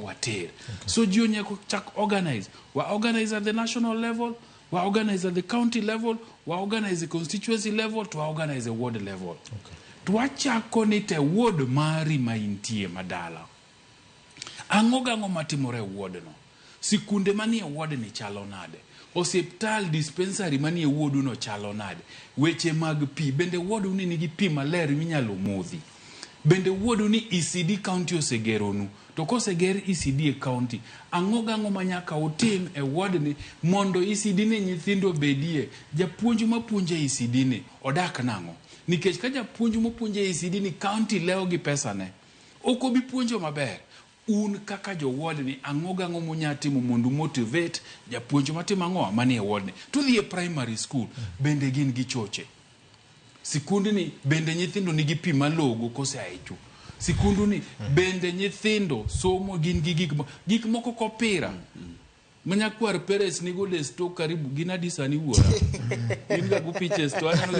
water. So junior chak organize. We organize at the national level, we organize at the county level, we organize the constituency level, to organize the ward level. Twachako nite ward mari maintie madala. Angoga matimore ward no. Sikunde manie ward ni chalo nade. Hospital dispensary manie ward no chalo nade. Weche mag pi. Bende ward uni nigi pi maler minyalo modhi. Bende ward uni ECD county osegeronu. To koseger ECD county. Angoga manyaka utim e ward ni mondo ECD ni nyithindo bedie. Japuonju mapuonje ECD ni odak nango. Nikech ka japuonju mapuonje ECD ni county leo gi pesa ne. Oko bi puonjo maber. Un kaka jo ward ni angoga munyatimo mondo motivate japuonjo matimo ango manie ward ni. To the primary school bende gin gi choche. Sikundu ni bende nyithindo nigi pi malogo kose aichu. Sikundu ni bende nyithindo somo gin gi gik moko kopira. Manyakwar Perez ni gole sto karibu gina disani wuora. Gin ga gupiche sto anano